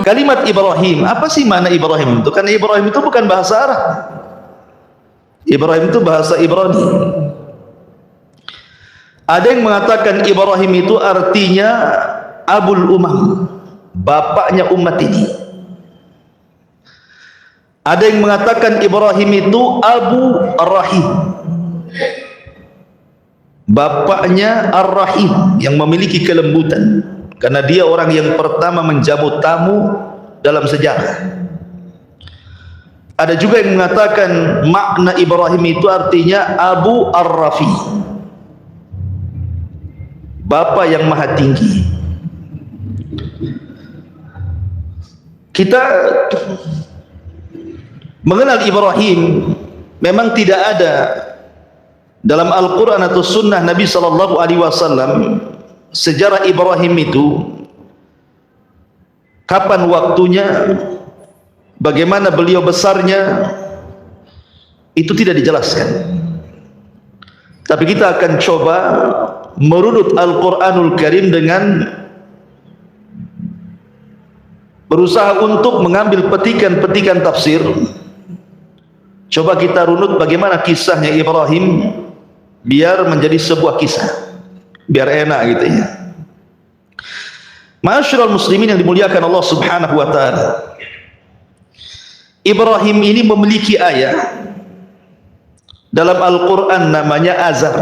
Kalimat Ibrahim, apa sih makna Ibrahim itu? Karena Ibrahim itu bukan bahasa Arab. Ibrahim itu bahasa Ibrani. Ada yang mengatakan Ibrahim itu artinya Abul Umam, bapaknya umat ini. Ada yang mengatakan Ibrahim itu Abu Ar-Rahim, bapaknya Ar-Rahim, yang memiliki kelembutan, karena dia orang yang pertama menjamu tamu dalam sejarah. Ada juga yang mengatakan makna Ibrahim itu artinya Abu Ar-Rafi, Bapa yang maha tinggi. Kita mengenal Ibrahim memang tidak ada dalam Al-Quran atau Sunnah Nabi SAW sejarah Ibrahim itu, kapan waktunya, bagaimana beliau besarnya, itu tidak dijelaskan. Tapi kita akan coba merunut Al-Quranul Karim dengan berusaha untuk mengambil petikan-petikan tafsir. Coba kita runut bagaimana kisahnya Ibrahim biar menjadi sebuah kisah, biar enak gitu ya. Ma'asyiral muslimin yang dimuliakan Allah Subhanahu wa taala, Ibrahim ini memiliki ayah dalam Al-Quran namanya Azar,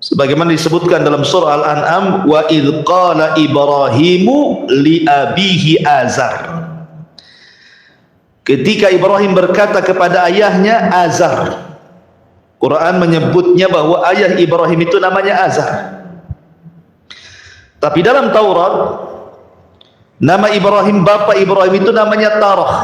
sebagaimana disebutkan dalam surah Al-An'am, wa idh qala Ibrahimu li abihi Azar. Ketika Ibrahim berkata kepada ayahnya Azar, Quran menyebutnya bahwa ayah Ibrahim itu namanya Azar. Tapi dalam Taurat, nama Ibrahim, bapa Ibrahim itu namanya Tarah.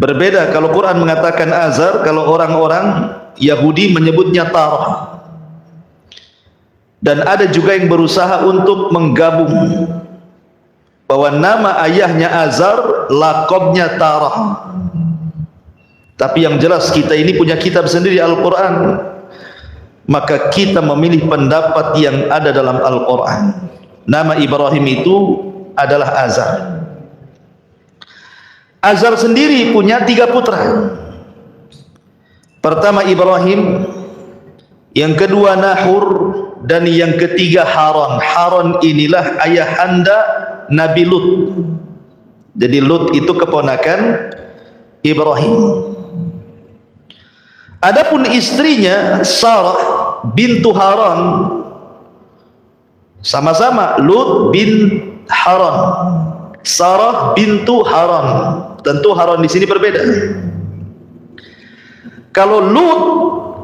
Berbeda kalau Quran mengatakan Azar, kalau orang-orang Yahudi menyebutnya Tarah. Dan ada juga yang berusaha untuk menggabung bahwa nama ayahnya Azar, laqabnya Tarah. Tapi yang jelas kita ini punya kitab sendiri Al-Quran, maka kita memilih pendapat yang ada dalam Al-Quran. Nama Ibrahim itu adalah Azar. Azar sendiri punya 3 putra. Pertama Ibrahim, yang kedua Nahur, dan yang ketiga Haran. Haran inilah ayahanda Nabi Lut. Jadi Lut itu keponakan Ibrahim. Adapun istrinya Sarah bintu Haran, sama-sama Lut bin Haran, Sarah bintu Haran. Tentu Haran di sini berbeda. Kalau Lut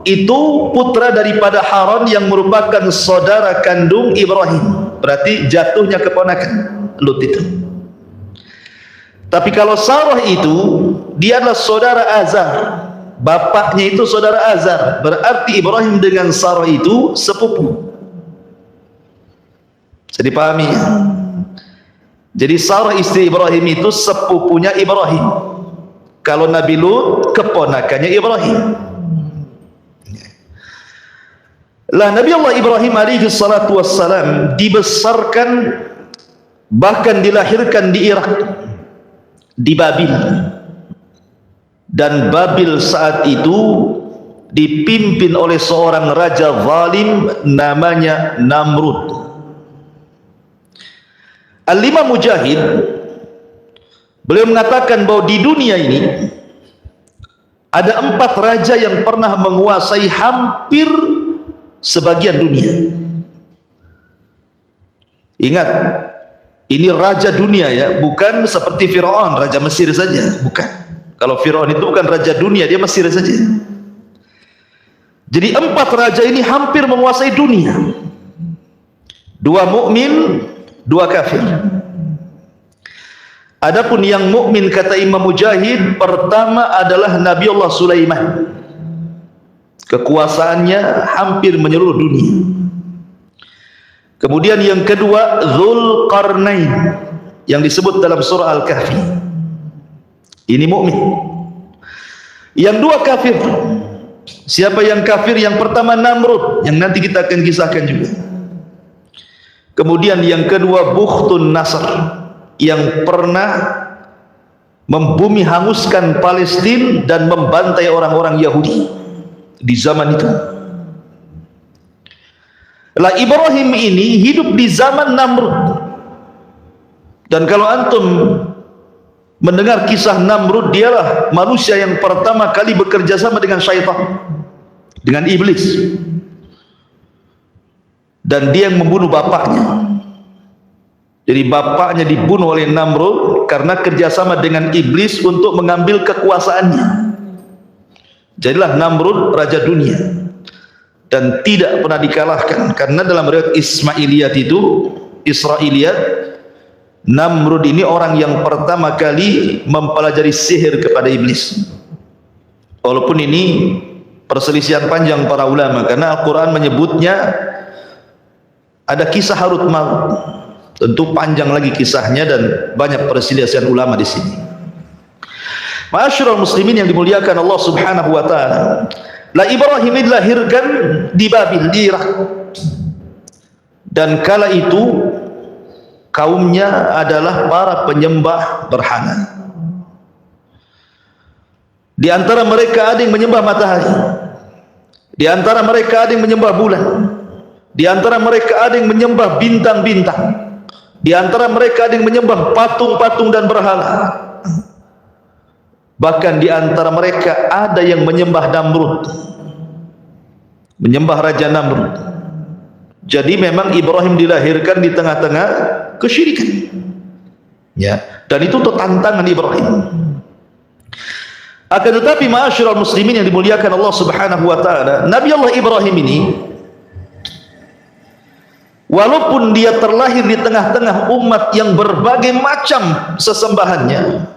itu putra daripada Haran yang merupakan saudara kandung Ibrahim, berarti jatuhnya keponakan Lut itu. Tapi kalau Sarah itu, dia adalah saudara Azar, bapaknya itu saudara Azar, berarti Ibrahim dengan Sarah itu sepupu. Jadi pahami ya? Jadi Sarah istri Ibrahim itu sepupunya Ibrahim. Kalau Nabi Lut keponakannya Ibrahim. Lah Nabi Allah Ibrahim alaihi salatu wassalam dibesarkan, bahkan dilahirkan di Irak, di Babil. Dan Babil saat itu dipimpin oleh seorang raja zalim namanya Namrud. Al-Imam Mujahid, beliau mengatakan bahwa di dunia ini ada 4 raja yang pernah menguasai hampir sebagian dunia. Ingat, ini raja dunia ya, bukan seperti Firaun, raja Mesir saja, bukan. Kalau Firaun itu bukan raja dunia, dia Mesir saja. Jadi 4 raja ini hampir menguasai dunia. 2 mukmin, 2 kafir. Adapun yang mukmin kata Imam Mujahid, pertama adalah Nabi Allah Sulaiman. Kekuasaannya hampir menyeluruh dunia. Kemudian yang kedua Dzulqarnain, yang disebut dalam surah Al-Kahfi. Ini mukmin. Yang 2 kafir. Siapa yang kafir? Yang pertama Namrud, yang nanti kita akan kisahkan juga. Kemudian yang kedua Bukhtun Nasr, yang pernah membumi hanguskan Palestina dan membantai orang-orang Yahudi di zaman itu. Lah Ibrahim ini hidup di zaman Namrud. Dan kalau antum mendengar kisah Namrud, dialah manusia yang pertama kali bekerja sama dengan syaitan, dengan iblis, dan dia yang membunuh bapaknya. Jadi bapaknya dibunuh oleh Namrud karena kerjasama dengan iblis untuk mengambil kekuasaannya. Jadilah Namrud raja dunia dan tidak pernah dikalahkan, karena dalam riwayat Ismailiyat itu, Israiliyat, Namrud ini orang yang pertama kali mempelajari sihir kepada iblis. Walaupun ini perselisihan panjang para ulama, karena Al-Quran menyebutnya ada kisah Harut Marut. Tentu panjang lagi kisahnya dan banyak perselisihan ulama di sini. Ma'asyiral muslimin yang dimuliakan Allah Subhanahu wa taala. La Ibrahim dilahirkan di Babil, di Irak. Dan kala itu kaumnya adalah para penyembah berhala. Di antara mereka ada yang menyembah matahari, di antara mereka ada yang menyembah bulan, di antara mereka ada yang menyembah bintang-bintang, di antara mereka ada yang menyembah patung-patung dan berhala. Bahkan di antara mereka ada yang menyembah Namrud, menyembah Raja Namrud. Jadi memang Ibrahim dilahirkan di tengah-tengah kesyirikan, ya, dan itu tantangan Ibrahim. Akan tetapi ma'asyiral muslimin yang dimuliakan Allah Subhanahu wa taala, Nabi Allah Ibrahim ini walaupun dia terlahir di tengah-tengah umat yang berbagai macam sesembahannya,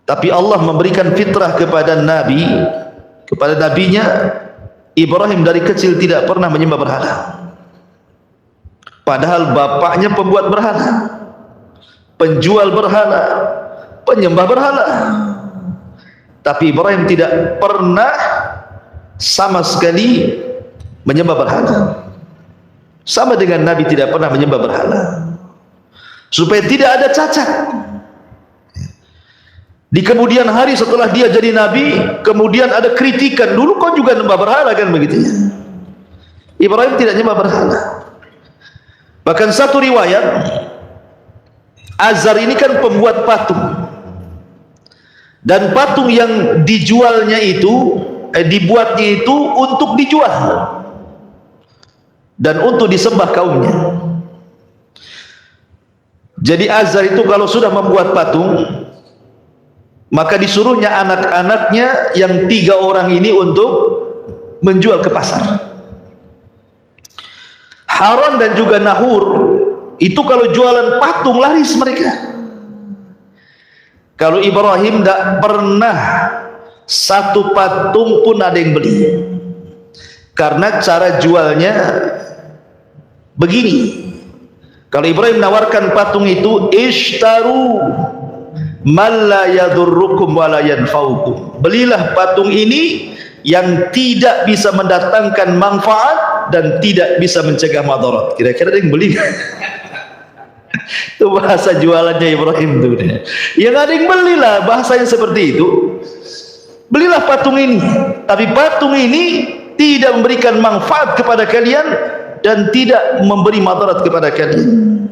tapi Allah memberikan fitrah kepada nabi, kepada nabinya. Ibrahim dari kecil tidak pernah menyembah berhala, padahal bapaknya pembuat berhala, penjual berhala, penyembah berhala. Tapi Ibrahim tidak pernah sama sekali menyembah berhala. Sama dengan Nabi tidak pernah menyembah berhala, supaya tidak ada cacat. Di kemudian hari setelah dia jadi nabi, kemudian ada kritikan, dulu kau juga nyembah berhala kan, begitu ya. Ibrahim tidak nyembah berhala. Bahkan satu riwayat, Azar ini kan pembuat patung, dan patung yang dijualnya itu, dibuatnya itu untuk dijual dan untuk disembah kaumnya. Jadi Azar itu kalau sudah membuat patung, maka disuruhnya anak-anaknya yang 3 orang ini untuk menjual ke pasar. Haran dan juga Nahur itu kalau jualan patung laris mereka. Kalau Ibrahim tidak pernah satu patung pun ada yang beli, karena cara jualnya begini. Kalau Ibrahim menawarkan patung itu, ishtaru man la yadurrukum wa la yanfa'ukum, belilah patung ini yang tidak bisa mendatangkan manfaat dan tidak bisa mencegah madarat. Kira-kira ada yang beli? Itu bahasa jualannya Ibrahim itu. Yang ada yang belilah, bahasanya seperti itu. Belilah patung ini, tapi patung ini tidak memberikan manfaat kepada kalian dan tidak memberi madarat kepada kalian.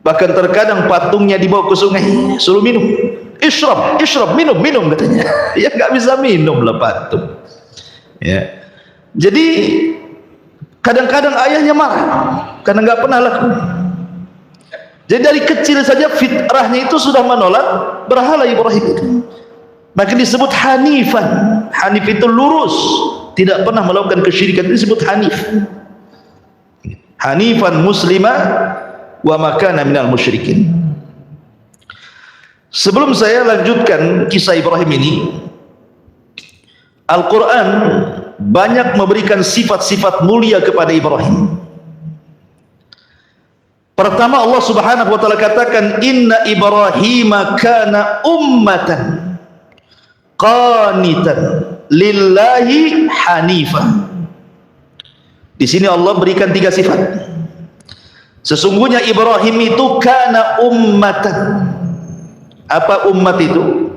Bahkan terkadang patungnya dibawa ke sungai, suruh minum, isyrab, isyrab, minum, minum katanya. Ya nggak bisa minum lah patung. Ya, jadi kadang-kadang ayahnya marah karena nggak pernah laku. Jadi dari kecil saja fitrahnya itu sudah menolak berhala Ibrahim itu. Maka disebut hanifan. Hanif itu lurus, tidak pernah melakukan kesyirikan, itu disebut hanif. Hanifan muslimah wa makana minal musyrikin. Sebelum saya lanjutkan kisah Ibrahim ini, Al-Quran banyak memberikan sifat-sifat mulia kepada Ibrahim. Pertama, Allah Subhanahu wa taala katakan, inna Ibrahim kana ummatan qanitan lillahi hanifan. Di sini Allah berikan 3 sifat. Sesungguhnya Ibrahim itu kana ummatan. Apa ummat itu?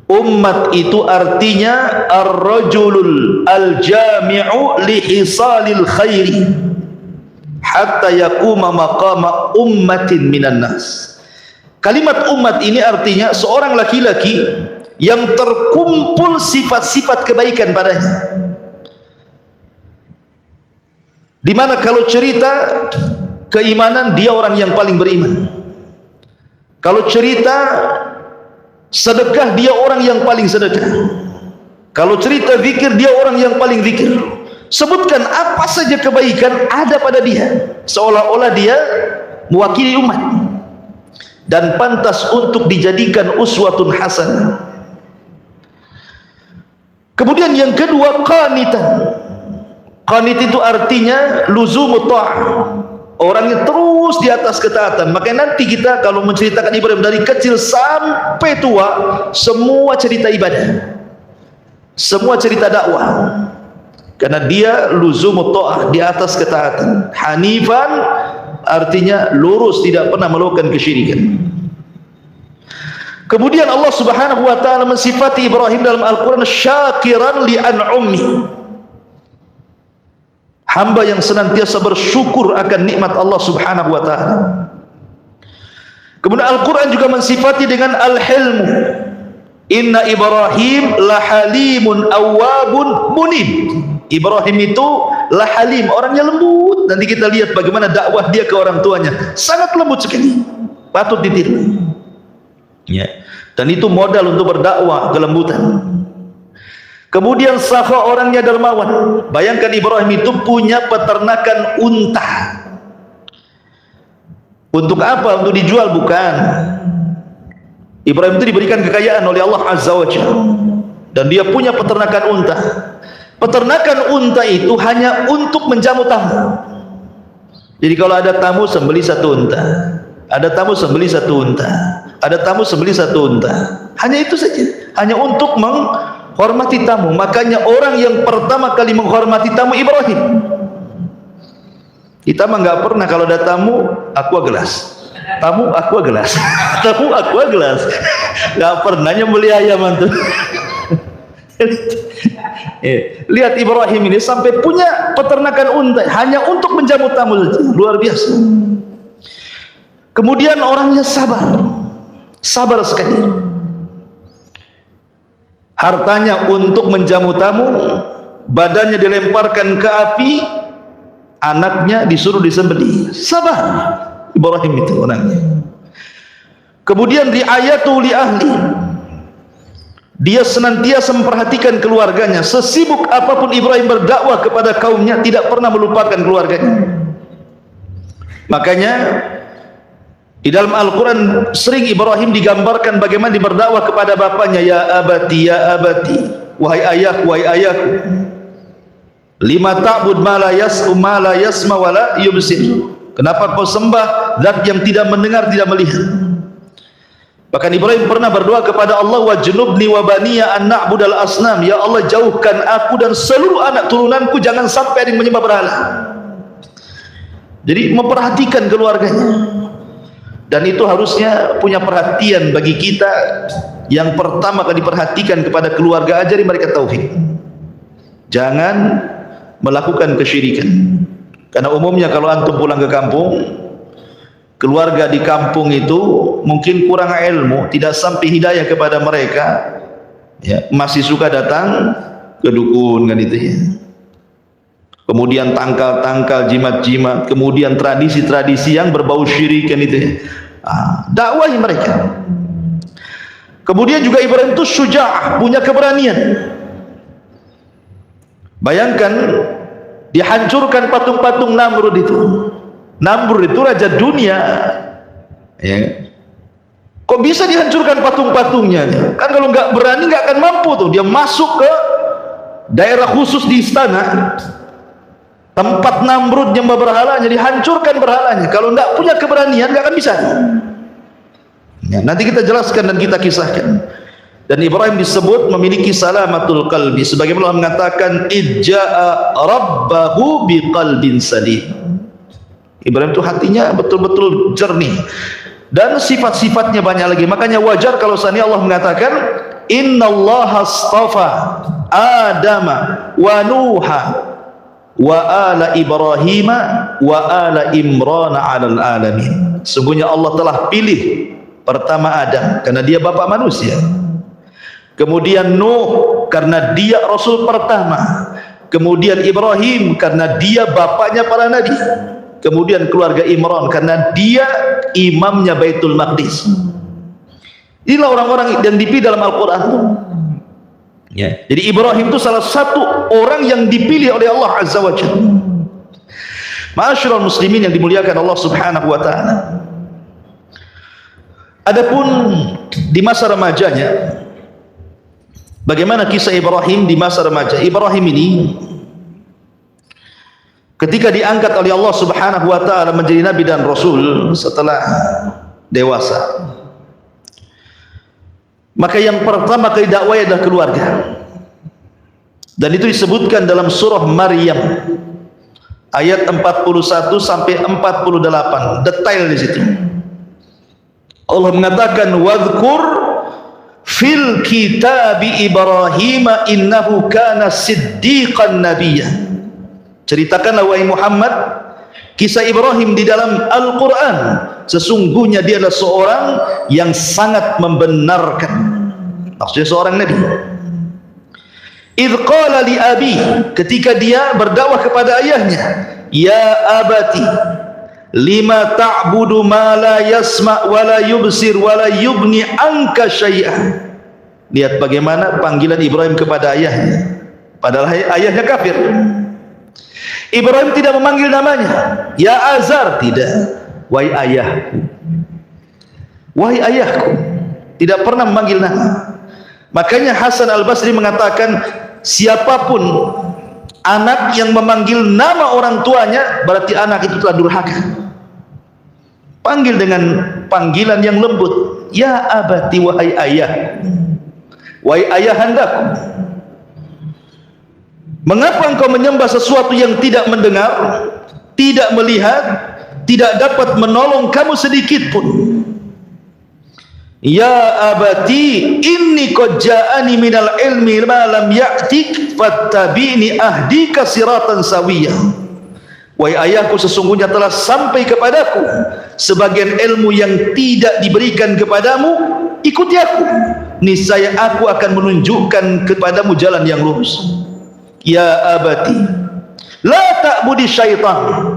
Ummat itu artinya ar-rajulul al-jami'u li hisalil khairi hatta yakuma maqama ummatin minan nas. Kalimat umat ini artinya seorang laki-laki yang terkumpul sifat-sifat kebaikan padanya. Di mana kalau cerita keimanan, dia orang yang paling beriman. Kalau cerita sedekah, dia orang yang paling sedekah. Kalau cerita zikir, dia orang yang paling zikir. Sebutkan apa saja kebaikan ada pada dia, seolah-olah dia mewakili umat dan pantas untuk dijadikan uswatun hasanah. Kemudian yang kedua, qanitan. Qanit itu artinya luzumut ta'ah, orang yang terus di atas ketaatan. Makanya nanti kita kalau menceritakan Ibrahim dari kecil sampai tua, semua cerita ibadah, semua cerita dakwah, karena dia luzumut ta'ah, di atas ketaatan. Hanifan artinya lurus, tidak pernah melakukan kesyirikan. Kemudian Allah Subhanahu wa taala mensifati Ibrahim dalam Al-Qur'an syakiran li an'umi, hamba yang senantiasa bersyukur akan nikmat Allah Subhanahu wa taala. Kemudian Al-Qur'an juga mensifati dengan al-hilmu. Inna Ibrahim lahalimun awwabun munib. Ibrahim itu lahalim, orangnya lembut. Nanti kita lihat bagaimana dakwah dia ke orang tuanya, sangat lembut sekali, patut ditiru. Ya. Dan itu modal untuk berdakwah, kelembutan. Kemudian sakha, orangnya dermawan. Bayangkan Ibrahim itu punya peternakan unta. Untuk apa? Untuk dijual? Bukan. Ibrahim itu diberikan kekayaan oleh Allah Azza wa Jalla, dan dia punya peternakan unta. Peternakan unta itu hanya untuk menjamu tamu. Jadi kalau ada tamu, sembeli 1 unta. Ada tamu, sembeli 1 unta. Ada tamu, sembeli 1 unta. Hanya itu saja. Hanya untuk menghormati tamu. Makanya orang yang pertama kali menghormati tamu Ibrahim. Kita mah nggak pernah kalau ada tamu aqua gelas, tamu aqua gelas, tamu aqua gelas, nggak pernah nyembeli ayam antum. Lihat Ibrahim ini sampai punya peternakan unta hanya untuk menjamu tamu saja, luar biasa. Kemudian orangnya sabar, sabar sekali. Hartanya untuk menjamu tamu, badannya dilemparkan ke api, anaknya disuruh disembelih. Sabar Ibrahim itu orangnya. Kemudian riayatu li ahli, dia senantiasa memperhatikan keluarganya. Sesibuk apapun Ibrahim berdakwah kepada kaumnya, tidak pernah melupakan keluarganya. Makanya di dalam Al-Quran sering Ibrahim digambarkan bagaimana dia berdakwah kepada bapaknya. Ya abati, ya abati, wahai ayahku, wahai ayahku, lima ta'bud ma la yasma wa la yubsir. Kenapa kau sembah zat yang tidak mendengar, tidak melihat? Bahkan Ibrahim pernah berdoa kepada Allah, wa junubni wa baniya an na'budal asnam. Ya Allah, jauhkan aku dan seluruh anak turunanku jangan sampai ada yang menyembah berhala. Jadi memperhatikan keluarganya. Dan itu harusnya punya perhatian bagi kita. Yang pertama kali diperhatikan kepada keluarga, ajari mereka tauhid. Jangan melakukan kesyirikan. Karena umumnya kalau antum pulang ke kampung, keluarga di kampung itu mungkin kurang ilmu, tidak sampai hidayah kepada mereka, ya, masih suka datang ke dukun kan itu ya. Kemudian tangkal-tangkal, jimat-jimat, kemudian tradisi-tradisi yang berbau syirik kan itu ya. Dakwahi mereka. Kemudian juga Ibrahim itu syuja'ah, punya keberanian. Bayangkan dihancurkan patung-patung Namrud itu. Namrud itu raja dunia, ya. Kok bisa dihancurkan patung-patungnya? Kan kalau nggak berani nggak akan mampu tuh. Dia masuk ke daerah khusus di istana, tempat Namrud nyembah berhalanya, dihancurkan berhalanya. Kalau nggak punya keberanian nggak akan bisa. Ya, nanti kita jelaskan dan kita kisahkan. Dan Dan Ibrahim disebut memiliki salamatul qalbi, sebagaimana Allah mengatakan idja'a rabbahu biqalbin salim. Ibrahim itu hatinya betul-betul jernih, dan sifat-sifatnya banyak lagi. Makanya wajar kalau seandainya Allah mengatakan innallaha astafa Adama wa Nuha wa ala Ibrahima wa ala Imrana 'alal alamin. Sungguhnya Allah telah pilih pertama Adam karena dia bapak manusia, kemudian Nuh karena dia rasul pertama, kemudian Ibrahim karena dia bapaknya para nabi, kemudian keluarga Imran karena dia imamnya Baitul Maqdis. Inilah orang-orang yang dipilih dalam Al-Quran. Ya. Jadi Ibrahim itu salah satu orang yang dipilih oleh Allah Azza wa Jalla. Ma'asyiral muslimin yang dimuliakan Allah Subhanahu wa taala. Adapun di masa remajanya, bagaimana kisah Ibrahim di masa remaja? Ibrahim ini ketika diangkat oleh Allah Subhanahu wa taala menjadi nabi dan rasul setelah dewasa, maka yang pertama kali dakwah adalah keluarga. Dan itu disebutkan dalam surah Maryam ayat 41 sampai 48, detail di situ. Allah mengatakan wadhkur fil kitabi Ibrahim innahu kana siddiqan nabiyya. Ceritakanlah wahai Muhammad kisah Ibrahim di dalam Al-Quran. Sesungguhnya dia adalah seorang yang sangat membenarkan, maksudnya seorang nabi. Idh qala li abi, ketika dia berdakwah kepada ayahnya, ya abati lima ta'budu ma la yasma' wa la yubsir wa la yubni anka syai'an. Lihat bagaimana panggilan Ibrahim kepada ayahnya, padahal ayahnya kafir. Ibrahim tidak memanggil namanya ya Azar, tidak, wahai ayahku, wahai ayahku, tidak pernah memanggil nama. Makanya Hasan Al-Basri mengatakan siapapun anak yang memanggil nama orang tuanya berarti anak itu telah durhaka. Panggil dengan panggilan yang lembut, ya abati, wahai ayah, wahai ayahandaku. Mengapa engkau menyembah sesuatu yang tidak mendengar, tidak melihat, tidak dapat menolong kamu sedikit pun? Ya abati inni qad ja'ani minal ilmi ma lam ya'tik fattabi'ni ahdika siratan sawiyah. Wahai ayahku, sesungguhnya telah sampai kepadaku sebagian ilmu yang tidak diberikan kepadamu, ikuti aku, niscaya aku akan menunjukkan kepadamu jalan yang lurus. Ya abati la ta'budi syaitan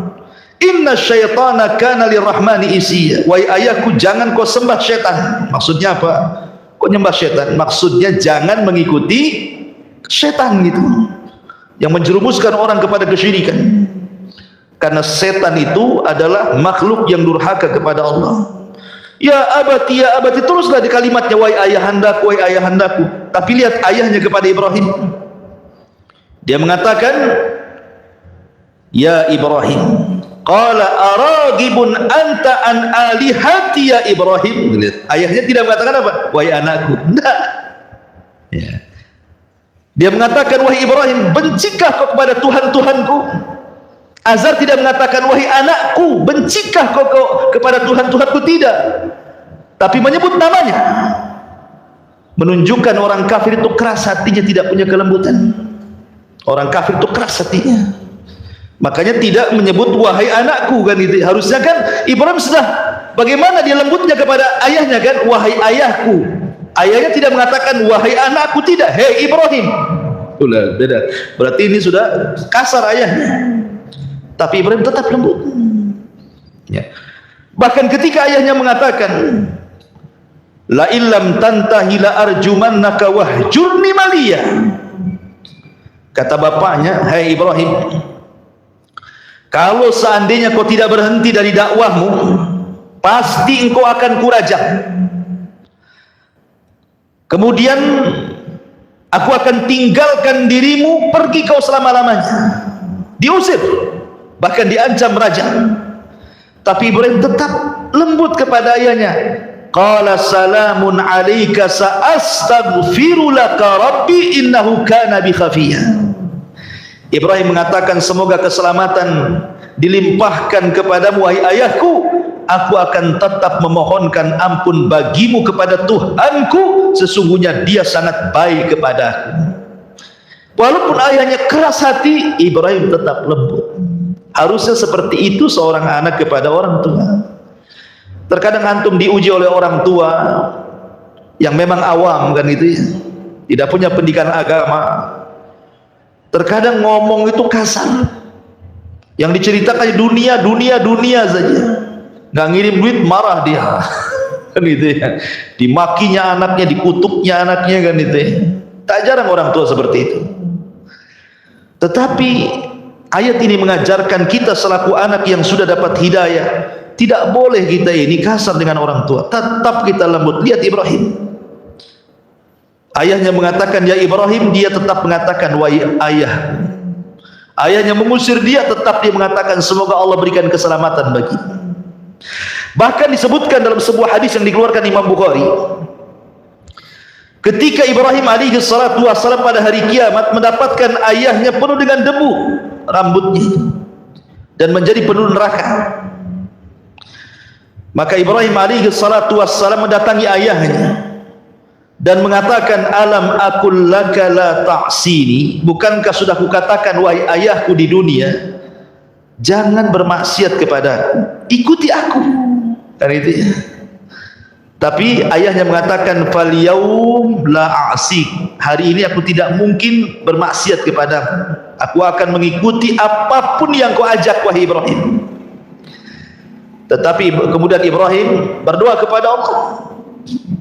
inna syaitana kana lirrahmani isiya. Wahai ayahku, jangan kau sembah syaitan. Maksudnya apa? Kau nyembah syaitan? Maksudnya jangan mengikuti syaitan gitu, yang menjerumuskan orang kepada kesyirikan. Karena setan itu adalah makhluk yang durhaka kepada Allah. Ya abati, ya abati, teruslah di kalimatnya, wahai ayahandaku, wahai ayahandaku. Tapi lihat ayahnya kepada Ibrahim, dia mengatakan ya Ibrahim, qala aragibun anta an alihati ya Ibrahim. Lihat, ayahnya tidak mengatakan apa? Wahai anakku. Tidak. Ya. Dia mengatakan wahai Ibrahim, bencikah kau kepada Tuhan-Tuhanku? Azar tidak mengatakan wahai anakku, bencikah kau kepada Tuhan-Tuhanku, tidak, tapi menyebut namanya. Menunjukkan orang kafir itu keras hatinya, tidak punya kelembutan. Orang kafir itu keras hatinya, makanya tidak menyebut wahai anakku kan itu. Harusnya kan Ibrahim sudah, bagaimana dia lembutnya kepada ayahnya kan, wahai ayahku. Ayahnya tidak mengatakan wahai anakku, tidak, hei Ibrahim. Ulah, beda. Berarti ini sudah kasar ayahnya. Tapi Ibrahim tetap lembut. Ya. Bahkan ketika ayahnya mengatakan, la illam tantahi la arjumannaka wahjurni maliyah. Kata bapaknya, hai Ibrahim, kalau seandainya kau tidak berhenti dari dakwahmu, pasti engkau akan kurajam. Kemudian aku akan tinggalkan dirimu, pergi kau selama-lamanya. Diusir, bahkan diancam raja. Tapi Ibrahim tetap lembut kepada ayahnya. Qala salamun alayka sa'astaghfiru laka rabbi innahu kana bi khafiyya. Ibrahim mengatakan, semoga keselamatan dilimpahkan kepadamu wahai ayahku, aku akan tetap memohonkan ampun bagimu kepada Tuhanku, sesungguhnya dia sangat baik kepadaku. Walaupun ayahnya keras hati, Ibrahim tetap lembut. Harusnya seperti itu seorang anak kepada orang tua. Terkadang antum diuji oleh orang tua yang memang awam kan itu ya, tidak punya pendidikan agama. Terkadang ngomong itu kasar, yang diceritakan dunia saja, nggak ngirim duit marah dia kan gitu ya, dimakinya anaknya, dikutuknya anaknya kan itu ya. Tak jarang orang tua seperti itu. Tetapi ayat ini mengajarkan kita selaku anak yang sudah dapat hidayah, tidak boleh kita ini kasar dengan orang tua, tetap kita lembut. Lihat Ibrahim, ayahnya mengatakan ya Ibrahim, dia tetap mengatakan wahai ayah. Ayahnya mengusir dia, tetap dia mengatakan semoga Allah berikan keselamatan bagi. Bahkan disebutkan dalam sebuah hadis yang dikeluarkan Imam Bukhari, ketika Ibrahim alaihi salatu wassalam pada hari kiamat mendapatkan ayahnya penuh dengan debu rambutnya dan menjadi penuh neraka, maka Ibrahim alaihi salatu wassalam mendatangi ayahnya dan mengatakan, alam aqul laka la ta'sini, bukankah sudah kukatakan wahai ayahku di dunia, jangan bermaksiat kepadaku, ikuti aku kan itu ya. Tapi ayahnya mengatakan, fal yaum la a'sik, hari ini aku tidak mungkin bermaksiat kepadamu, aku akan mengikuti apapun yang kau ajak wahai Ibrahim. Tetapi kemudian Ibrahim berdoa kepada Allah,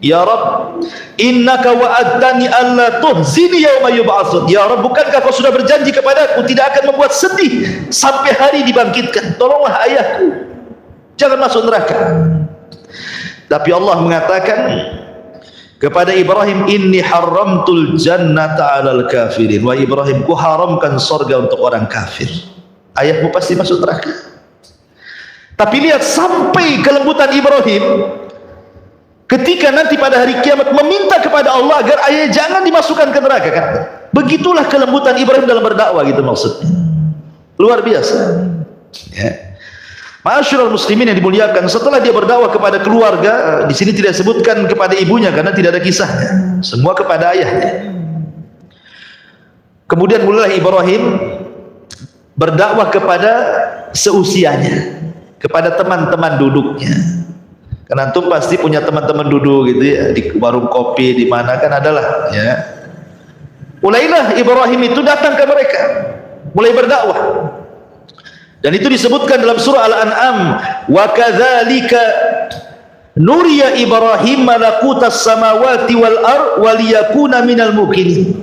ya Rabb, innaka wa'adtani alla tuhzini yauma yub'atsun. Ya Rabb, bukankah kau sudah berjanji kepadaku tidak akan membuat sedih sampai hari dibangkitkan? Tolonglah ayahku, jangan masuk neraka. Tapi Allah mengatakan kepada Ibrahim, inni haramtul jannata 'alal kafirin. Wahai Ibrahim, ku haramkan surga untuk orang kafir. Ayahmu pasti masuk neraka. Tapi lihat sampai kelembutan Ibrahim ketika nanti pada hari kiamat meminta kepada Allah agar ayah jangan dimasukkan ke neraka kan. Begitulah kelembutan Ibrahim dalam berdakwah gitu maksudnya. Luar biasa. Ya. Ma'asyiral muslimin yang dimuliakan, setelah dia berdakwah kepada keluarga, di sini tidak disebutkan kepada ibunya karena tidak ada kisahnya, semua kepada ayahnya. Kemudian mulailah Ibrahim berdakwah kepada seusianya, kepada teman-teman duduknya. Karena antum pasti punya teman-teman duduk gitu ya, di warung kopi di mana kan adalah ya. Mulailah Ibrahim itu datang ke mereka, mulai berdakwah. Dan itu disebutkan dalam surah Al-An'am, wa kadzalika nuriya Ibrahim malakutas samawati wal ard waliyakuna minal muqinin.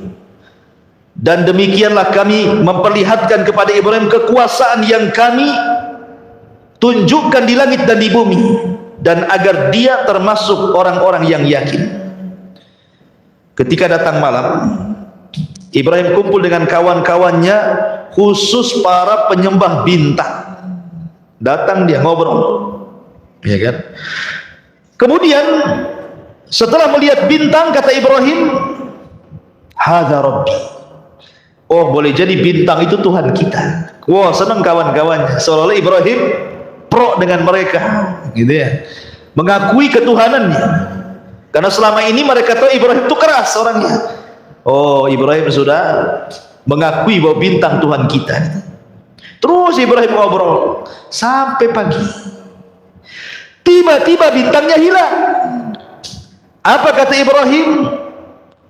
Dan demikianlah kami memperlihatkan kepada Ibrahim kekuasaan yang kami tunjukkan di langit dan di bumi, dan agar dia termasuk orang-orang yang yakin. Ketika datang malam, Ibrahim kumpul dengan kawan-kawannya, khusus para penyembah bintang. Datang dia ngobrol, ya kan? Kemudian setelah melihat bintang, kata Ibrahim, hadza rabbi. Oh, boleh jadi bintang itu Tuhan kita. Wah, senang kawan-kawannya. Seolah-olah Ibrahim pro dengan mereka, gitu ya, mengakui ketuhanannya. Karena selama ini mereka tahu Ibrahim itu keras orangnya. Oh, Ibrahim sudah mengakui bahwa bintang Tuhan kita. Terus Ibrahim ngobrol sampai pagi. Tiba-tiba bintangnya hilang. Apa kata Ibrahim?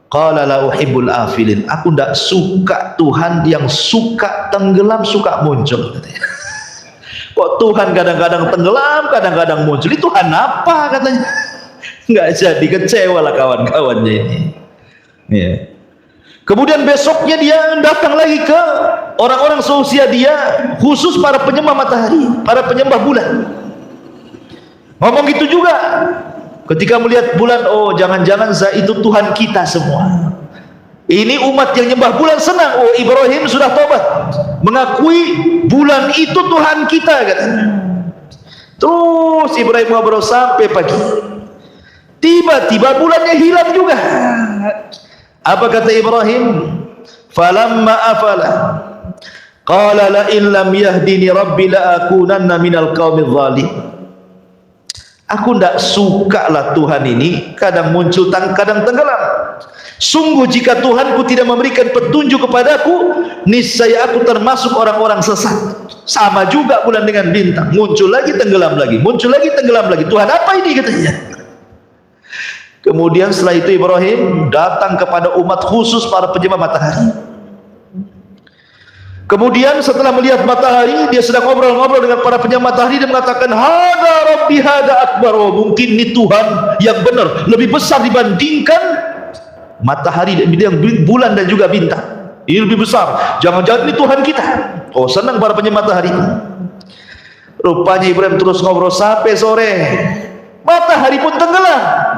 Qala la uhibbul afilin. Aku tidak suka Tuhan yang suka tenggelam, suka muncul. Kok Tuhan kadang-kadang tenggelam, kadang-kadang muncul? Itu Tuhan apa katanya? Nggak jadi, kecewa lah kawan-kawannya ini. Ya. Kemudian besoknya dia datang lagi ke orang-orang seusia dia, khusus para penyembah matahari, para penyembah bulan. Ngomong gitu juga ketika melihat bulan, oh jangan-jangan itu Tuhan kita semua. Ini umat yang nyembah bulan senang, oh Ibrahim sudah tobat, mengakui bulan itu Tuhan kita katanya. Terus Ibrahim ngobrol sampai pagi. Tiba-tiba bulannya hilang juga. Apa kata Ibrahim? Falamma afala qala la in lam yahdini rabbi la akunanna minal qaumidz zalim. Aku tidak suka lah Tuhan ini kadang muncul kadang tenggelam. Sungguh jika Tuhanku tidak memberikan petunjuk kepadaku, niscaya aku termasuk orang-orang sesat. Sama juga bulan dengan bintang, muncul lagi tenggelam lagi, muncul lagi tenggelam lagi. Tuhan apa ini katanya? Kemudian setelah itu Ibrahim datang kepada umat khusus para penyembah matahari. Kemudian setelah melihat matahari, dia sedang ngobrol-ngobrol dengan para penyembah matahari dan mengatakan, "Hada Rabbi hada akbar." Oh, mungkin ini Tuhan yang benar, lebih besar dibandingkan matahari dan bulan dan juga bintang. Ini lebih besar. Jangan-jangan ini Tuhan kita. Oh, senang para penyembah matahari. Rupanya Ibrahim terus ngobrol sampai sore. Matahari pun tenggelam.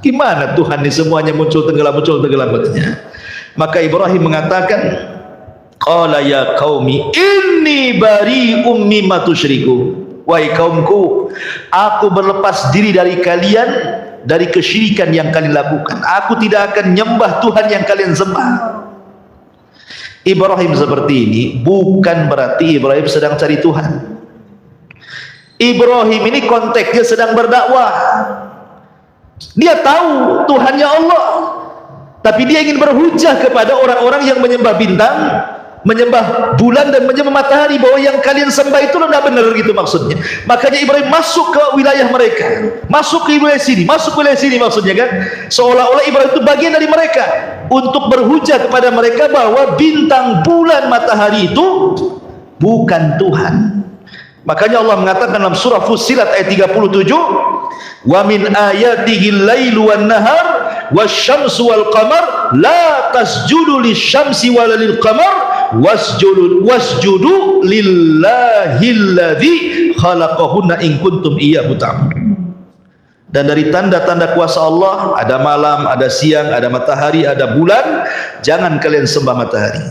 Gimana Tuhan ini semuanya muncul tenggelam katanya. Maka Ibrahim mengatakan, qala ya qaumi inni bari'um mimma tusyriku. Wahai kaumku, aku berlepas diri dari kalian, dari kesyirikan yang kalian lakukan. Aku tidak akan nyembah Tuhan yang kalian sembah. Ibrahim seperti ini bukan berarti Ibrahim sedang cari Tuhan. Ibrahim ini konteksnya sedang berdakwah. Dia tahu Tuhannya Allah, tapi dia ingin berhujah kepada orang-orang yang menyembah bintang, menyembah bulan dan menyembah matahari, bahwa yang kalian sembah itu tidak benar, gitu maksudnya. Makanya Ibrahim masuk ke wilayah mereka, masuk ke wilayah sini, masuk ke wilayah sini, maksudnya kan seolah-olah Ibrahim itu bagian dari mereka untuk berhujah kepada mereka bahwa bintang, bulan, matahari itu bukan Tuhan. Makanya Allah mengatakan dalam surah Fussilat ayat 37, wa min ayatihil lailu wan nahar wasyamsu wal qamar la tasjudu lisyamsi wala lil qamar wasjudu lillahilladzi khalaqahunna in kuntum iyyahu ta'budun. Dan dari tanda-tanda kuasa Allah ada malam, ada siang, ada matahari, ada bulan. Jangan kalian sembah matahari,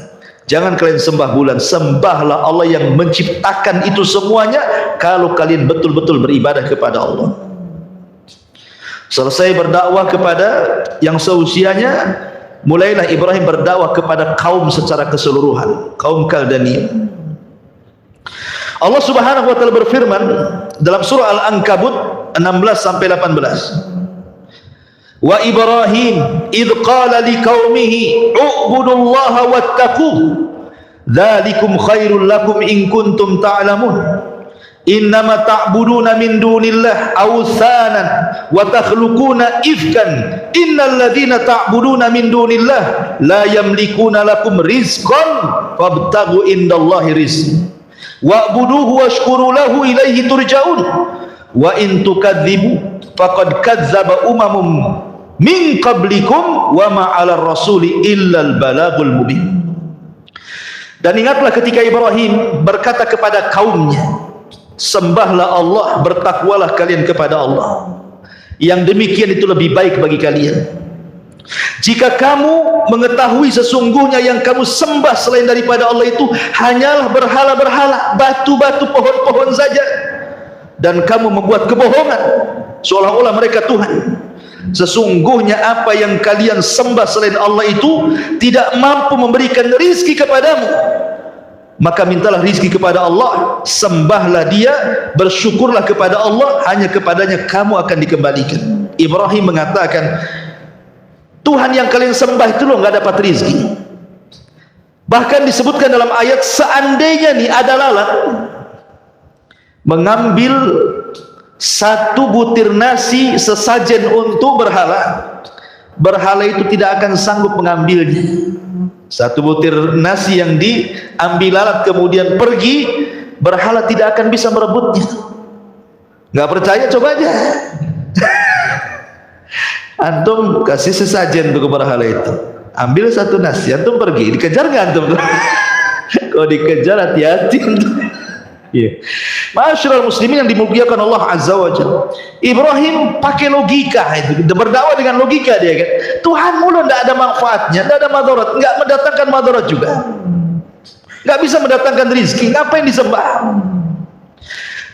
jangan kalian sembah bulan, sembahlah Allah yang menciptakan itu semuanya kalau kalian betul-betul beribadah kepada Allah. Selesai berdakwah kepada yang seusianya, mulailah Ibrahim berdakwah kepada kaum secara keseluruhan, kaum Kaldania. Allah Subhanahu wa taala berfirman dalam surah Al-Ankabut 16 sampai 18. Wa Ibrahim idh qala liqaumihi u'budullaha wattaquh dzalikum khairul lakum in kuntum ta'lamun innama ta'buduna min dunillah awthanan wa takhluquna ifkan innal ladzina ta'buduna min dunillah la yamlikuna lakum rizqan fabtaghu indallahi rizq wa'buduhu washkuru lahu ilaihi turja'un wa in tukadzibu faqad kadzdzaba umamum min qablikum wa ma'alar rasuli illal balagul mubin. Dan ingatlah ketika Ibrahim berkata kepada kaumnya, sembahlah Allah, bertakwalah kalian kepada Allah, yang demikian itu lebih baik bagi kalian. Jika kamu mengetahui sesungguhnya yang kamu sembah selain daripada Allah itu hanyalah berhala-berhala, batu-batu, pohon-pohon saja, dan kamu membuat kebohongan seolah-olah mereka Tuhan. Sesungguhnya apa yang kalian sembah selain Allah itu tidak mampu memberikan rizki kepadamu, maka mintalah rizki kepada Allah, sembahlah Dia, bersyukurlah kepada Allah, hanya kepadanya kamu akan dikembalikan. Ibrahim mengatakan, Tuhan yang kalian sembah itu loh nggak dapat rizki. Bahkan disebutkan dalam ayat, seandainya nih ada lalat mengambil satu butir nasi sesajen untuk berhala, berhala itu tidak akan sanggup mengambilnya. Satu butir nasi yang diambil lalat kemudian pergi, berhala tidak akan bisa merebutnya. Nggak percaya, coba aja. Antum kasih sesajen untuk berhala itu, ambil satu nasi, antum pergi, dikejar nggak antum? Kalau dikejar hati-hati. Yeah. Masyarul muslimin yang dimuliakan Allah Azza wa Jalla, Ibrahim pakai logika itu, berdakwah dengan logika dia kan. Tuhan mulu tidak ada manfaatnya, tidak ada madarat, nggak mendatangkan madarat juga, nggak bisa mendatangkan rizki, ngapain disembah?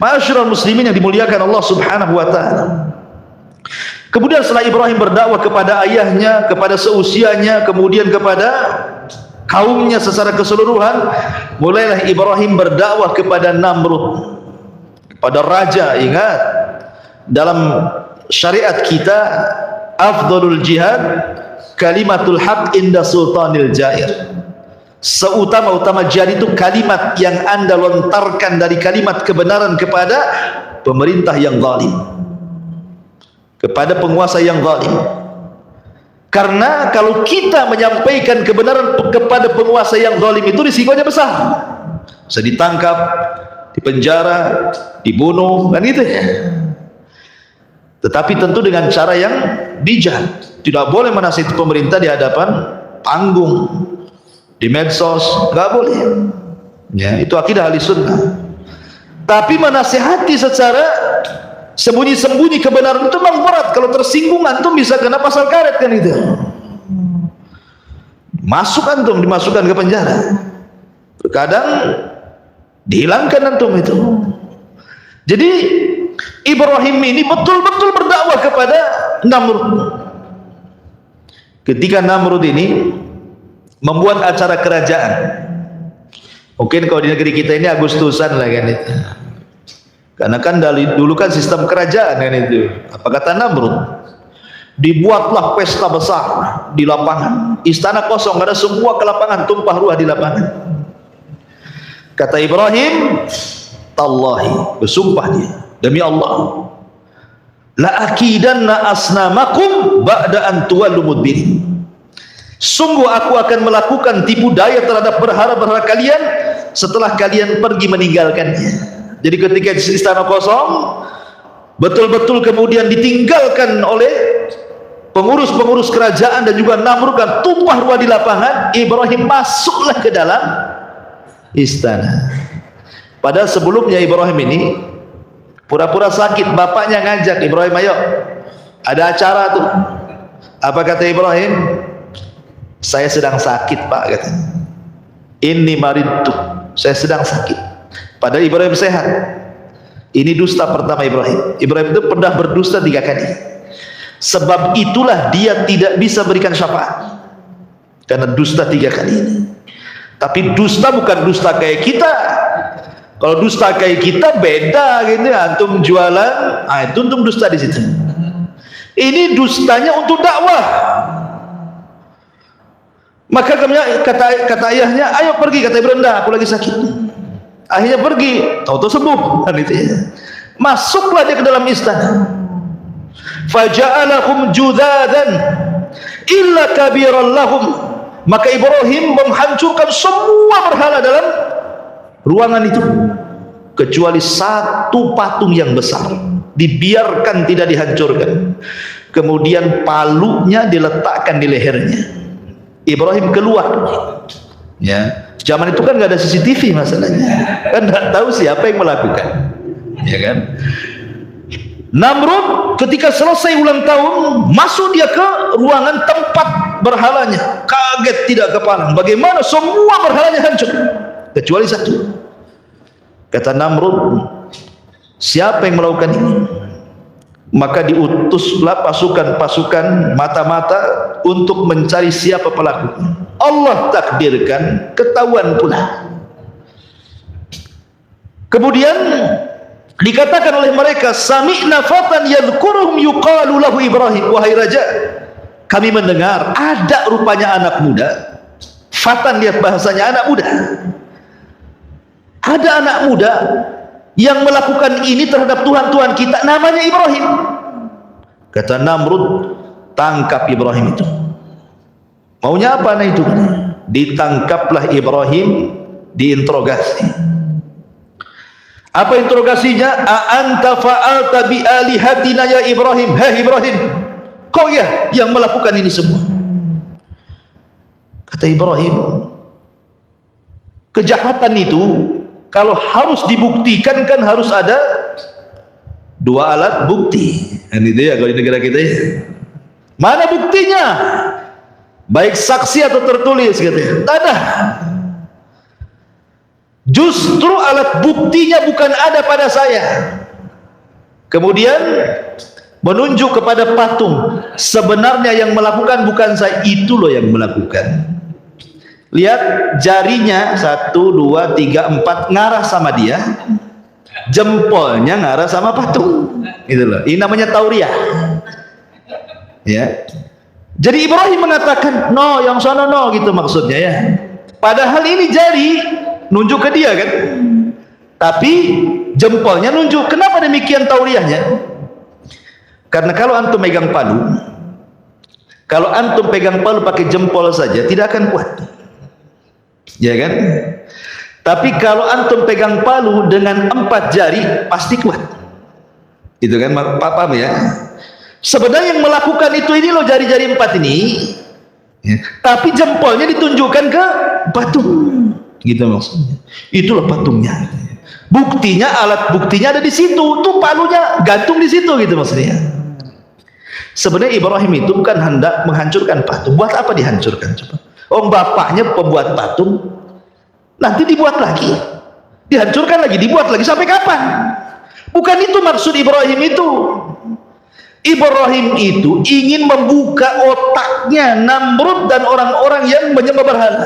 Masyarul muslimin yang dimuliakan Allah Subhanahu wa taala, Kemudian setelah Ibrahim berdakwah kepada ayahnya, kepada seusianya, kemudian kepada kaumnya secara keseluruhan, mulailah Ibrahim berdakwah kepada Namrud, kepada raja. Ingat, dalam syariat kita, afdalul jihad kalimatul haq inda sultanil jair. Seutama-utama jihad itu kalimat yang Anda lontarkan dari kalimat kebenaran kepada pemerintah yang zalim, kepada penguasa yang zalim. Karena kalau kita menyampaikan kebenaran kepada penguasa yang zalim itu risikonya besar, bisa ditangkap, dipenjara, dibunuh, kan gitu ya. Tetapi tentu dengan cara yang bijak. Tidak boleh menasihati pemerintah di hadapan panggung, di medsos, nggak boleh ya, itu akidah ahli sunnah. Tapi menasihati secara sembunyi-sembunyi kebenaran itu memang berat. Kalau tersinggung antum bisa kena pasal karet, kan itu, masuk antum, dimasukkan ke penjara, terkadang dihilangkan antum itu. Jadi Ibrahim ini betul-betul berdakwah kepada Namrud. Ketika Namrud ini membuat acara kerajaan, mungkin kalau di negeri kita ini Agustusan lah kan itu, karena kan dari dulu kan sistem kerajaan kan itu. Apa kata Namrud? Dibuatlah pesta besar di lapangan, istana kosong, ada semua ke lapangan, tumpah ruah di lapangan. Kata Ibrahim, tallahi, bersumpah dia, demi Allah, la akidanna asnamakum ba'da an tuwallu mudbirin. Sungguh aku akan melakukan tipu daya terhadap berhala-berhala kalian setelah kalian pergi meninggalkannya. Jadi ketika istana kosong, betul-betul kemudian ditinggalkan oleh pengurus-pengurus kerajaan dan juga Namrud, kan tumpah ruah di lapangan, Ibrahim masuklah ke dalam istana. Padahal sebelumnya Ibrahim ini pura-pura sakit, bapaknya ngajak Ibrahim, ayo ada acara tuh. Apa kata Ibrahim? Saya sedang sakit pak, kata. Inni maridtu, saya sedang sakit. Padahal Ibrahim sehat. Ini dusta pertama Ibrahim. Ibrahim itu pernah berdusta 3 kali. Sebab itulah dia tidak bisa berikan syafaat, karena dusta 3 kali ini. Tapi dusta bukan dusta kayak kita. Kalau dusta kayak kita beda gitu, antum jualan, itu antum dusta di situ. Ini dustanya untuk dakwah. Maka kata ayahnya, ayo pergi, kata Ibrahim, aku lagi sakit. Akhirnya pergi, tahu-tahu sembuh kan itu ya. Masuklah dia ke dalam istana. Faja'alahum judadan illa kabiran lahum. Maka Ibrahim menghancurkan semua berhala dalam ruangan itu, kecuali satu patung yang besar, dibiarkan tidak dihancurkan. Kemudian palunya diletakkan di lehernya. Ibrahim keluar ya. Zaman itu kan nggak ada CCTV masalahnya, kan nggak tahu siapa yang melakukan, ya kan. Namrud ketika selesai ulang tahun, masuk dia ke ruangan tempat berhalanya, kaget tidak kepalang, bagaimana semua berhalanya hancur kecuali satu. Kata Namrud, siapa yang melakukan ini? Maka diutuslah pasukan-pasukan mata-mata untuk mencari siapa pelakunya. Allah takdirkan, ketahuan pula. Kemudian dikatakan oleh mereka, sami'na fatan yadhkuruhum yuqalu lahu Ibrahim. Wahai raja, kami mendengar ada rupanya anak muda. Fatan, lihat bahasanya, anak muda. Ada anak muda yang melakukan ini terhadap Tuhan-Tuhan kita, namanya Ibrahim. Kata Namrud, tangkap Ibrahim itu. Maunya apa anak itu? Ditangkaplah Ibrahim, diinterogasi. Apa interogasinya? A'anta fa'alta bi alihatina ya Ibrahim. Hei Ibrahim, kau ya yang melakukan ini semua? Kata Ibrahim, kejahatan itu kalau harus dibuktikan kan harus ada 2 alat bukti. Ini dia kalau di negara kita ya. Mana buktinya? Baik saksi atau tertulis, katanya. Tak ada. Justru alat buktinya bukan ada pada saya. Kemudian menunjuk kepada patung. Sebenarnya yang melakukan bukan saya, itu loh yang melakukan. Lihat jarinya 1, 2, 3, 4 ngarah sama dia, jempolnya ngarah sama patung. Itu loh. Ini namanya tauriah. Ya. Jadi Ibrahim mengatakan, no, yang sana no, gitu maksudnya ya. Padahal ini jari nunjuk ke dia kan, tapi jempolnya nunjuk. Kenapa demikian tauriahnya? Karena kalau antum pegang palu pakai jempol saja tidak akan kuat, ya kan? Tapi kalau antum pegang palu dengan 4 jari pasti kuat. Itu kan, paham ya? Sebenarnya yang melakukan itu ini loh, jari-jari 4 ini, ya. Tapi jempolnya ditunjukkan ke patung, gitu maksudnya. Itulah patungnya. Buktinya, alat buktinya ada di situ. Tuh palunya gantung di situ, gitu maksudnya. Sebenarnya Ibrahim itu bukan hendak menghancurkan patung. Buat apa dihancurkan coba? Oh, bapaknya pembuat patung, nanti dibuat lagi, dihancurkan lagi, dibuat lagi, sampai kapan? Bukan itu maksud Ibrahim itu. Ibrahim itu ingin membuka otaknya Namrud dan orang-orang yang menyembah berhala.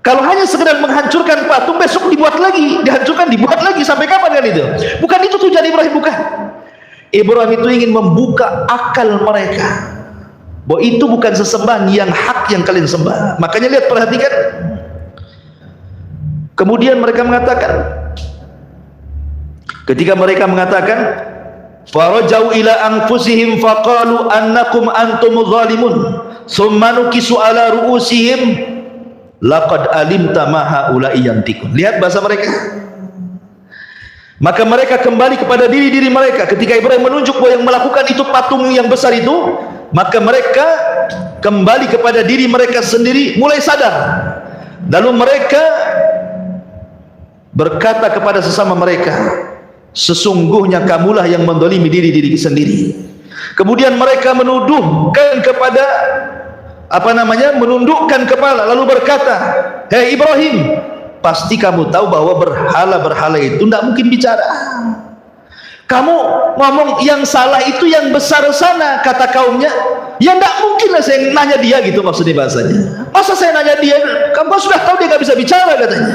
Kalau hanya sekedar menghancurkan patung, besok dibuat lagi, dihancurkan, dibuat lagi, sampai kapan kan itu? Bukan itu tujuan Ibrahim, bukan. Ibrahim itu ingin membuka akal mereka bahwa itu bukan sesembahan yang hak yang kalian sembah. Makanya lihat, perhatikan. Kemudian mereka mengatakan, ketika mereka mengatakan, farajau ila anfusihim faqalu annakum antum zalimun thumma nukisu ala ru'usihim laqad alimta ma haula'i yantikun. Lihat bahasa mereka. Maka mereka kembali kepada diri-diri mereka. Ketika Ibrahim menunjuk bahwa yang melakukan itu patung yang besar itu, maka mereka kembali kepada diri mereka sendiri, mulai sadar. Lalu mereka berkata kepada sesama mereka, sesungguhnya kamulah yang mendolimi diri-diri sendiri. Kemudian mereka menuduhkan kepada menundukkan kepala, lalu berkata, hei Ibrahim, pasti kamu tahu bahwa berhala-berhala itu tidak mungkin bicara. Kamu ngomong yang salah itu yang besar sana, kata kaumnya. Ya tidak mungkin lah saya nanya dia, gitu maksudnya bahasanya. Masa saya nanya dia, kamu sudah tahu dia nggak bisa bicara, katanya.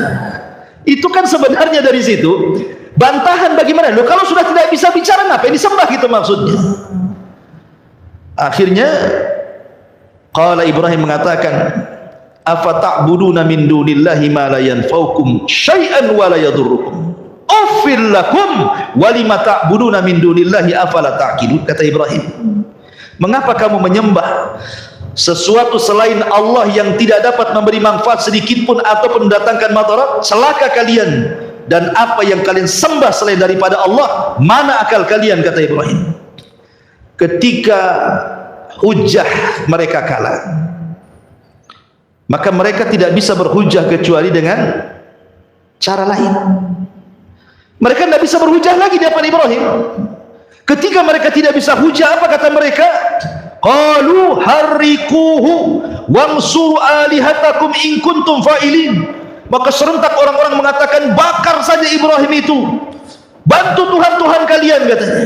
Itu kan sebenarnya dari situ bantahan bagaimana? Loh, kalau sudah tidak bisa bicara, ngapain disembah, gitu maksudnya. Akhirnya qala Ibrahim mengatakan, afata'buduna min dunillahi ma la yanfa'ukum syai'an wa la yadurrukum uffil lakum wa lima ta'buduna min dunillahi afala ta'qilun. Kata Ibrahim, mengapa kamu menyembah sesuatu selain Allah yang tidak dapat memberi manfaat sedikit pun ataupun mendatangkan madarat? Celaka kalian, dan apa yang kalian sembah selain daripada Allah, mana akal kalian, kata Ibrahim. Ketika hujah mereka kalah, maka mereka tidak bisa berhujah kecuali dengan cara lain. Mereka tidak bisa berhujah lagi di hadapan Ibrahim. Ketika mereka tidak bisa hujah, apa kata mereka? Qalu harrikuhu wansuru alihatakum in kuntum fa'ilin. Maka serentak orang-orang mengatakan, bakar saja Ibrahim itu, bantu Tuhan-Tuhan kalian, katanya,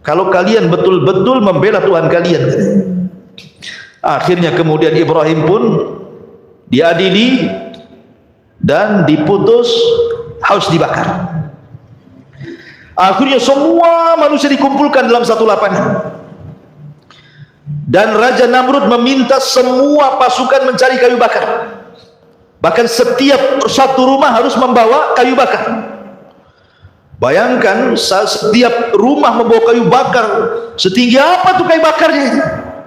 kalau kalian betul-betul membela Tuhan kalian, katanya. Akhirnya kemudian Ibrahim pun diadili dan diputus harus dibakar. Akhirnya semua manusia dikumpulkan dalam satu lapangan, dan Raja Namrud meminta semua pasukan mencari kayu bakar. Bahkan setiap satu rumah harus membawa kayu bakar. Bayangkan, setiap rumah membawa kayu bakar. Setinggi apa tuh kayu bakarnya?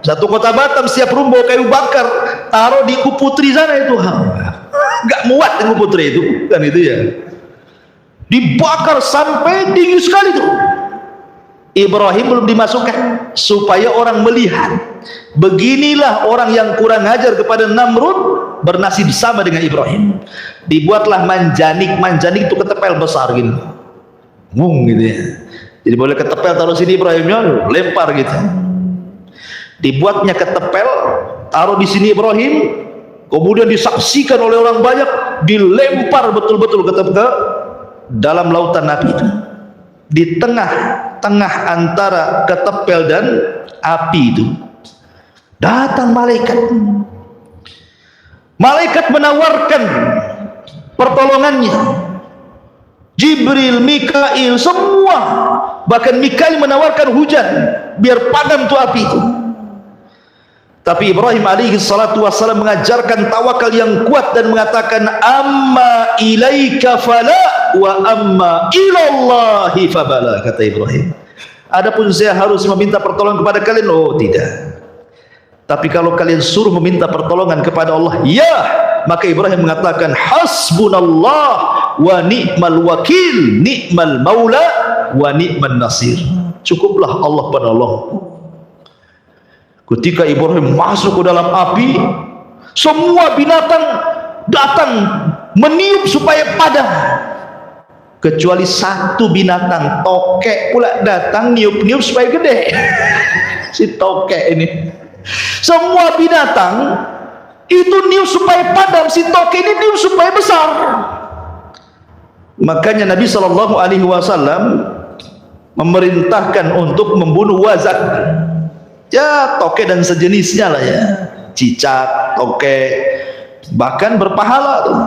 Satu kota Batam setiap rumah bawa kayu bakar, taruh di Kuputri sana itu. Gak muat di Kuputri itu, kan itu ya. Dibakar sampai tinggi sekali tuh. Ibrahim belum dimasukkan supaya orang melihat, beginilah orang yang kurang ajar kepada Namrud bernasib sama dengan Ibrahim. Dibuatlah manjanik itu ketepel besar gitu, gitu ya. Jadi boleh ketepel taruh sini, Ibrahimnya lempar gitu. Dibuatnya ketepel, taruh di sini Ibrahim, kemudian disaksikan oleh orang banyak, dilempar betul-betul ke dalam lautan api itu. Di tengah tengah antara ketepel dan api itu datang malaikat. Malaikat menawarkan pertolongannya. Jibril, Mikail, semua, bahkan Mikail menawarkan hujan biar padam tuh api itu. Tapi Ibrahim alaihi salatu wassalam mengajarkan tawakal yang kuat dan mengatakan, amma ilaika fala wa amma ilallahi fabala, kata Ibrahim. Adapun saya harus meminta pertolongan kepada kalian, oh tidak. Tapi kalau kalian suruh meminta pertolongan kepada Allah, ya. Maka Ibrahim mengatakan, hasbunallah wa ni'mal wakil, ni'mal maula wa ni'man nasir. Cukuplah Allah penolong. Ketika Ibrahim masuk ke dalam api, semua binatang datang meniup supaya padam, kecuali satu binatang, tokek pula datang niup-niup supaya gede. Si tokek ini, semua binatang itu niup supaya padam, si tokek ini niup supaya besar. Makanya Nabi SAW memerintahkan untuk membunuh wazak, ya tokek dan sejenisnya lah ya, cicak, tokek, bahkan berpahala tuh.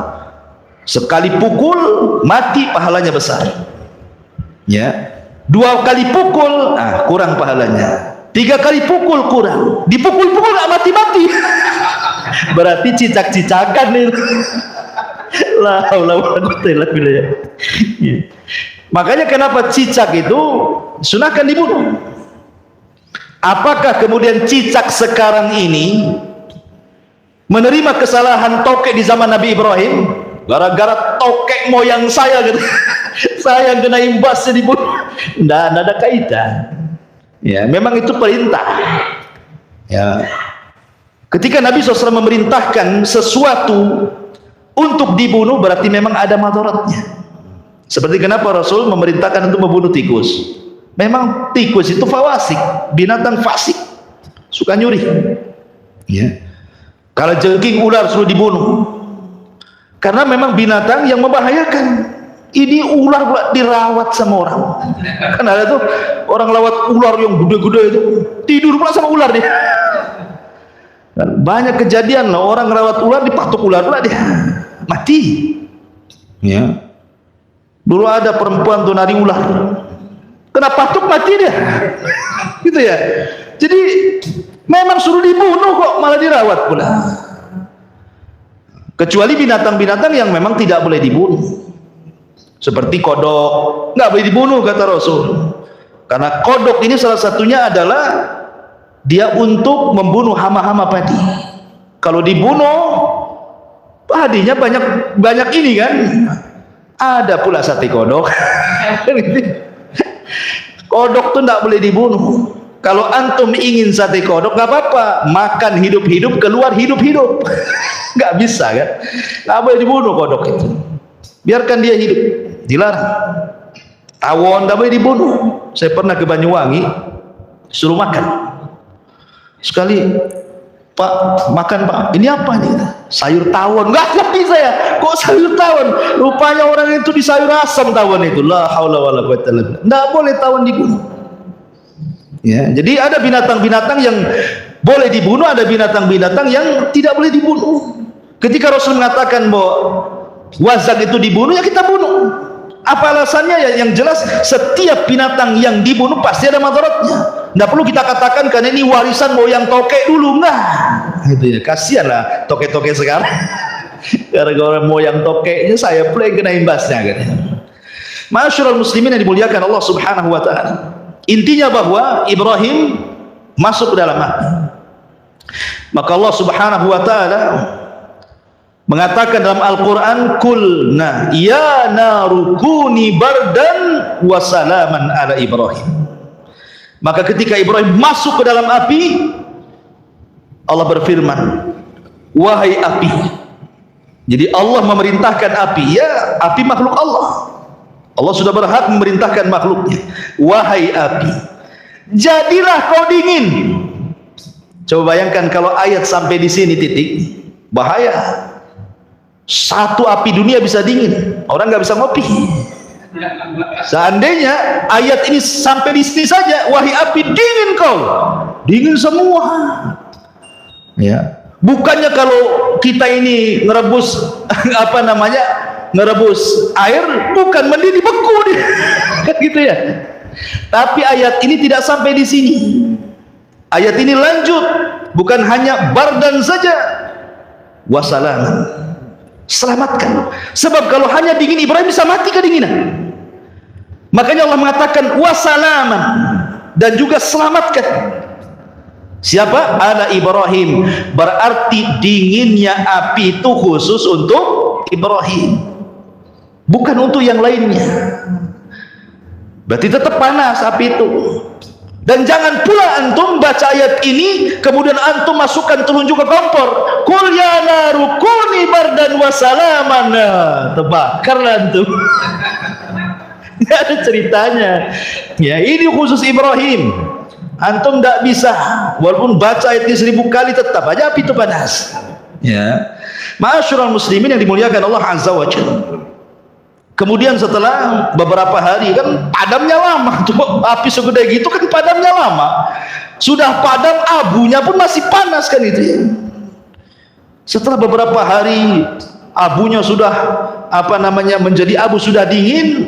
Sekali pukul mati pahalanya besar, ya. 2 kali pukul kurang pahalanya, 3 kali pukul kurang, dipukul-pukul gak mati-mati. Berarti cicak-cicakan nih. La haula wala quwwata illa billah. Makanya kenapa cicak itu sunahkan dibunuh. Apakah kemudian cicak sekarang ini menerima kesalahan tokek di zaman Nabi Ibrahim? Gara-gara tokek moyang saya gitu, saya kena imbasnya dibunuh. Tidak ada kaitan. Ya, memang itu perintah. Ya. Ketika Nabi SAW memerintahkan sesuatu untuk dibunuh, berarti memang ada madaratnya. Seperti kenapa Rasul memerintahkan untuk membunuh tikus. Memang tikus itu fawasik, binatang fasik, suka nyuri. Ya. Kalau jengking, ular suruh dibunuh, karena memang binatang yang membahayakan. Ini ular pula dirawat sama orang. Kan ada tuh orang lawat ular yang gede-gede itu, tidur pula sama ular dia. Dan banyak kejadian lah, orang rawat ular dipatuk ular pula dia mati. Ya. Dulu ada perempuan tuh nari ular, kena patuk mati dia. Gitu ya. Jadi memang suruh dibunuh kok malah dirawat pula. Kecuali binatang-binatang yang memang tidak boleh dibunuh, seperti kodok, nggak boleh dibunuh kata Rasul. Karena kodok ini salah satunya adalah dia untuk membunuh hama-hama padi. Kalau dibunuh padinya banyak ini kan. Ada pula sate kodok. Kodok tuh nggak boleh dibunuh. Kalau antum ingin sate kodok nggak apa-apa, makan hidup-hidup, keluar hidup-hidup. Nggak bisa kan? Nggak boleh dibunuh kodok itu. Biarkan dia hidup, dilarang. Tawon nggak boleh dibunuh. Saya pernah ke Banyuwangi, suruh makan. Sekali, Pak, makan Pak. Ini apa nih? Sayur tawon. Nggak ngerti saya. Kok sayur tawon? Rupanya orang itu di sayur asam tawon itu. La haula wala quwwata illa billah. Nggak boleh tawon dibunuh. Ya, jadi ada binatang-binatang yang boleh dibunuh, ada binatang-binatang yang tidak boleh dibunuh. Ketika Rasul mengatakan bahwa wazak itu dibunuh, ya kita bunuh. Apa alasannya? Ya, yang jelas setiap binatang yang dibunuh pasti ada madaratnya. Nggak perlu kita katakan karena ini warisan moyang tokek dulu, enggak. Gitu ya, kasihan lah tokek-tokek sekarang. Gara-gara moyang tokeknya saya pula yang kena imbasnya. Gitu. Ma'asyiral muslimin yang dimuliakan Allah Subhanahu wa taala. Intinya bahwa Ibrahim masuk ke dalam api. Maka Allah Subhanahu wa taala mengatakan dalam Al-Qur'an, kulna ya narukuni bardan wa salaman ala Ibrahim. Maka ketika Ibrahim masuk ke dalam api, Allah berfirman, wahai api. Jadi Allah memerintahkan api, ya api makhluk Allah. Allah sudah berhak memerintahkan makhluknya. Wahai api, jadilah kau dingin. Coba bayangkan kalau ayat sampai di sini titik, bahaya. Satu api dunia bisa dingin, orang nggak bisa ngopi. Seandainya ayat ini sampai di sini saja, wahai api dingin kau, dingin semua. Ya, bukannya kalau kita ini ngerebus apa namanya, ngerebus air, bukan mendidih beku dia, kan gitu ya. Tapi ayat ini tidak sampai di sini. Ayat ini lanjut, bukan hanya bardan saja, wasalaman, selamatkan. Sebab kalau hanya dingin, Ibrahim bisa mati kedinginan. Makanya Allah mengatakan wasalaman, dan juga selamatkan. Siapa? Ala Ibrahim. Berarti dinginnya api itu khusus untuk Ibrahim, bukan untuk yang lainnya. Berarti tetap panas api itu. Dan jangan pula antum baca ayat ini kemudian antum masukkan telunjuk ke kompor. Qul ya naru kuni bardan wa salaman. Terbakarlah antum. Tidak ada ceritanya. Ya, ini khusus Ibrahim. Antum tidak bisa, walaupun baca ayat ini 1000 kali tetap aja api itu panas. Ya, ma'asyiral muslimin yang dimuliakan Allah Azza wa Jalla. Kemudian setelah beberapa hari, kan padamnya lama tuh, api segede gitu kan padamnya lama. Sudah padam, abunya pun masih panas kan itu ya. Setelah beberapa hari abunya sudah apa namanya menjadi abu, sudah dingin,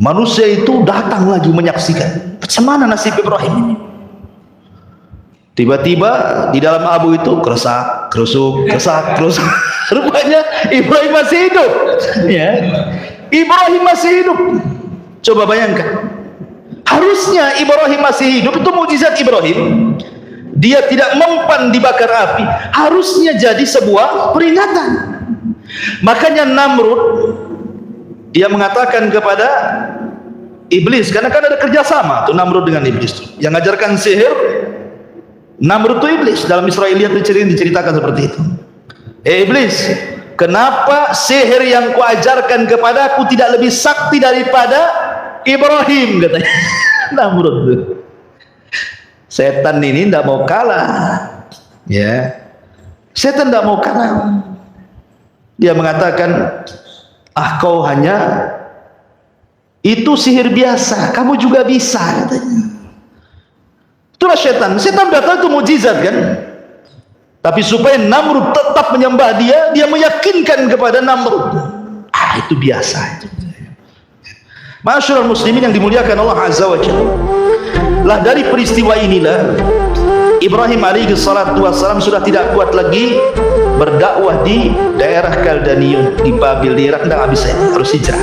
manusia itu datang lagi menyaksikan bagaimana nasib Ibrahim ini. Tiba-tiba di dalam abu itu keresak, kerusuk, keresak, kerusuk. Rupanya Ibrahim masih hidup. Ya, Ibrahim masih hidup. Coba bayangkan. Harusnya Ibrahim masih hidup, itu mukjizat Ibrahim. Dia tidak mempan dibakar api. Harusnya jadi sebuah peringatan. Makanya Namrud, dia mengatakan kepada iblis, karena kan ada kerjasama tuh Namrud dengan iblis tuh. Yang ngajarkan sihir Namrud itu iblis. Dalam Israiliyat diceritakan seperti itu. Iblis, kenapa sihir yang kuajarkan kepadaku tidak lebih sakti daripada Ibrahim, katanya. Namrud tuh. Setan ini tidak mau kalah. Ya, setan tidak mau kalah. Dia mengatakan, ah kau hanya itu sihir biasa, kamu juga bisa, katanya. Itulah setan. Setan datang itu mujizat kan. Tapi supaya Namrud tetap menyembah dia, dia meyakinkan kepada Namrud, ah itu biasa itu. Ma'asyiral muslimin yang dimuliakan Allah Azza wa Jalla. Lah dari peristiwa inilah Ibrahim alaihi salatu wassalam sudah tidak kuat lagi berdakwah di daerah Kaldanium, di Babil, di Irak, dan habis harus hijrah.